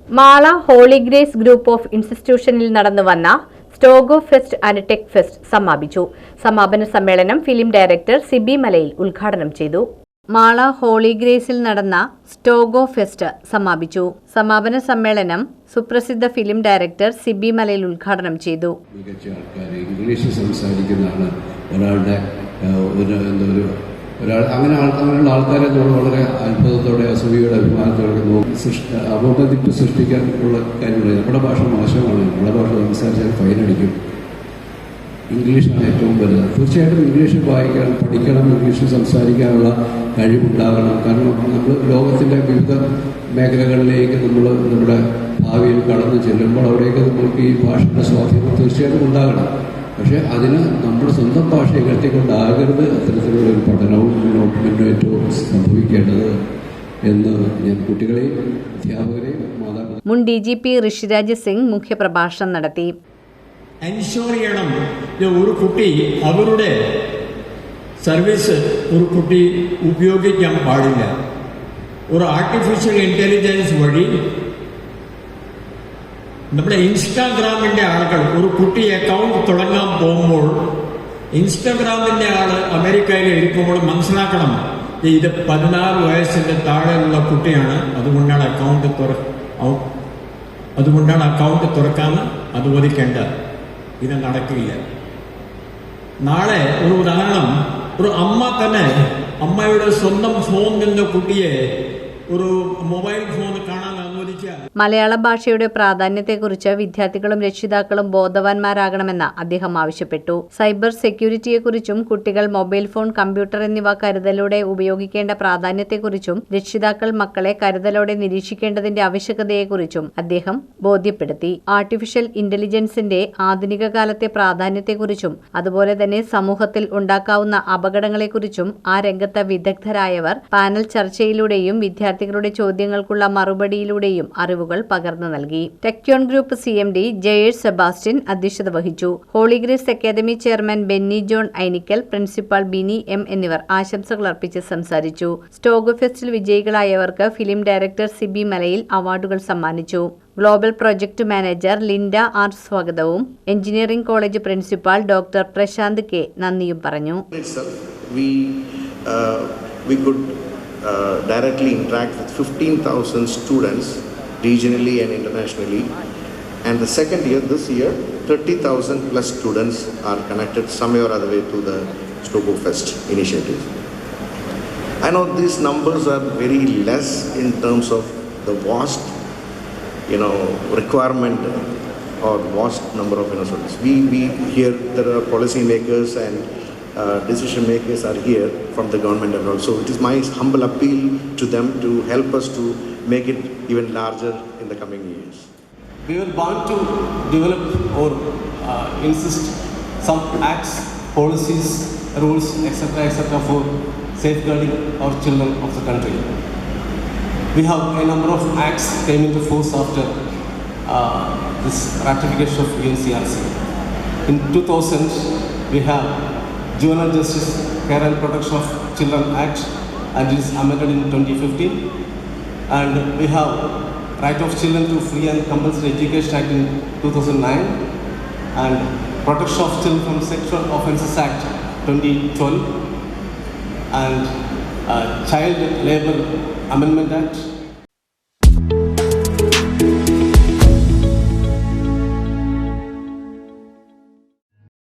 Mala Holy Grace group of ഇൻസ്റ്റിറ്റ്യൂഷനിൽ നടന്നുവന്ന സ്റ്റോഗോ ഫെസ്റ്റ് ആൻഡ് ടെക് ഫെസ്റ്റ് സമാപിച്ചു. സമാപന സമ്മേളനം ഫിലിം ഡയറക്ടർ സിബി മലയിൽ ഉദ്ഘാടനം ചെയ്തു. മാള ഹോളി ഗ്രേസിൽ നടന്ന സ്റ്റോഗോ ഫെസ്റ്റ് സമാപിച്ചു. സമാപന സമ്മേളനം സുപ്രസിദ്ധ ഫിലിം ഡയറക്ടർ സിബി മലയിൽ ഉദ്ഘാടനം ചെയ്തു. മികച്ച ആൾക്കാർ ഇംഗ്ലീഷ് സംസാരിക്കുന്നതാണ് ഒരാളുടെ അങ്ങനെയുള്ള ആൾക്കാരെ നമ്മൾ വളരെ അത്ഭുതത്തോടെ അസൂയയുടെ അഭിമാനത്തോടെ അപമതിപ്പ് സൃഷ്ടിക്കാനുള്ള കാര്യങ്ങൾ. നമ്മുടെ ഭാഷ മോശമാണ്, നമ്മുടെ ഭാഷ സംസാരിച്ചാൽ ഫൈനടിക്കും. ഇംഗ്ലീഷാണ് ഏറ്റവും വലുത്. തീർച്ചയായിട്ടും ഇംഗ്ലീഷ് വായിക്കണം, പഠിക്കണം, ഇംഗ്ലീഷ് സംസാരിക്കാനുള്ള കഴിവുണ്ടാകണം. കാരണം നമ്മൾ ലോകത്തിൻ്റെ വിവിധ മേഖലകളിലേക്ക് നമ്മുടെ ഭാവിയിൽ കടന്നു ചെല്ലുമ്പോൾ അവിടേക്ക് നമുക്ക് ഈ ഭാഷയുടെ സ്വാധീനം തീർച്ചയായിട്ടും ഉണ്ടാകണം. പക്ഷേ അതിന് നമ്മുടെ സ്വന്തം ഭാഷ ഇകഴ്ത്തിക്കൊണ്ടാകരുത് അത്തരത്തിലുള്ള ഒരു പഠനവും മുന്നേറ്റവും സംഭവിക്കേണ്ടത് എന്ന് ഞാൻ കുട്ടികളെയും അധ്യാപകരെയും മാതാപിതാക്കളെയും. മുൻ DGP ഋഷിരാജ് സിംഗ് മുഖ്യപ്രഭാഷണം നടത്തി. എൻഷുർ ചെയ്യണം ഒരു കുട്ടി അവരുടെ സർവീസ് ഒരു കുട്ടി ഉപയോഗിക്കാൻ പാടില്ല. ഒരു ആർട്ടിഫിഷ്യൽ ഇന്റലിജൻസ് വഴി നമ്മുടെ ഇൻസ്റ്റാഗ്രാമിന്റെ ആളുകൾ ഒരു കുട്ടി അക്കൗണ്ട് തുടങ്ങാൻ പോകുമ്പോൾ ഇൻസ്റ്റാഗ്രാമിന്റെ ആള് അമേരിക്കയിൽ ഇരിക്കുമ്പോൾ മനസ്സിലാക്കണം, ഇത് 16 വയസ്സിന്റെ താഴെയുള്ള കുട്ടിയാണ്, അതുകൊണ്ടാണ് അക്കൗണ്ട് തുറക്കാൻ അനുവദിക്കേണ്ടത്. ഇത് നടക്കില്ല. നാളെ ഒരു ഉദാഹരണം, ഒരു അമ്മ തന്നെ അമ്മയുടെ സ്വന്തം ഫോൺ നിന്ന് കുട്ടിയെ ഒരു മൊബൈൽ ഫോൺ കാണാൻ അനുവദിച്ചാൽ. മലയാള ഭാഷയുടെ പ്രാധാന്യത്തെക്കുറിച്ച് വിദ്യാർത്ഥികളും രക്ഷിതാക്കളും ബോധവാന്മാരാകണമെന്ന് അദ്ദേഹം ആവശ്യപ്പെട്ടു. സൈബർ സെക്യൂരിറ്റിയെക്കുറിച്ചും കുട്ടികൾ മൊബൈൽ ഫോൺ, കമ്പ്യൂട്ടർ എന്നിവ കരുതലോടെ ഉപയോഗിക്കേണ്ട പ്രാധാന്യത്തെക്കുറിച്ചും രക്ഷിതാക്കൾ മക്കളെ കരുതലോടെ നിരീക്ഷിക്കേണ്ടതിന്റെ ആവശ്യകതയെക്കുറിച്ചും അദ്ദേഹം ബോധ്യപ്പെടുത്തി. ആർട്ടിഫിഷ്യൽ ഇന്റലിജൻസിന്റെ ആധുനിക കാലത്തെ പ്രാധാന്യത്തെക്കുറിച്ചും അതുപോലെ തന്നെ സമൂഹത്തിൽ ഉണ്ടാക്കാവുന്ന അപകടങ്ങളെക്കുറിച്ചും ആ രംഗത്ത് വിദഗ്ധരായവർ പാനൽ ചർച്ചയിലൂടെയും വിദ്യാർത്ഥികളുടെ ചോദ്യങ്ങൾക്കുള്ള മറുപടിയിലൂടെയും അറിവുകൾ പകർന്നു നൽകി. ടെക്യോൺ ഗ്രൂപ്പ് CMD ജയേഷ് സെബാസ്റ്റ്യൻ അധ്യക്ഷത വഹിച്ചു. Holy Grace academy chairman Benny John Ainickal, principal Bini M എന്നിവർ ആശംസകൾ അർപ്പിച്ച് സംസാരിച്ചു. സ്റ്റോഗോ ഫെസ്റ്റിൽ വിജയികളായവർക്ക് ഫിലിം ഡയറക്ടർ സിബി മലയിൽ അവാർഡുകൾ സമ്മാനിച്ചു. Global project manager Linda R സ്വാഗതവും engineering college principal doctor Prashanth K നന്ദിയും പറഞ്ഞു. Directly interact with 15,000 students regionally and internationally, and the second year, this year, 30,000 plus students are connected some way or other way to the Stogo Fest initiative. I know these numbers are very less in terms of the vast requirement or vast number of students. We here there are policy makers and decision makers are here from the government and also it is my humble appeal to them to help us to make it even larger in the coming years. We will want to develop or insist some acts, policies, rules, etc. for safeguarding our children of the country. We have a number of acts came into force after this ratification of UNCRC. In 2000, we have Juvenile Justice, Care and Protection of Children Act, and it is amended in 2015. And we have Right of Children to Free and Compulsory Education Act in 2009, and Protection of Children from Sexual Offences Act 2012, and Child Labour Amendment Act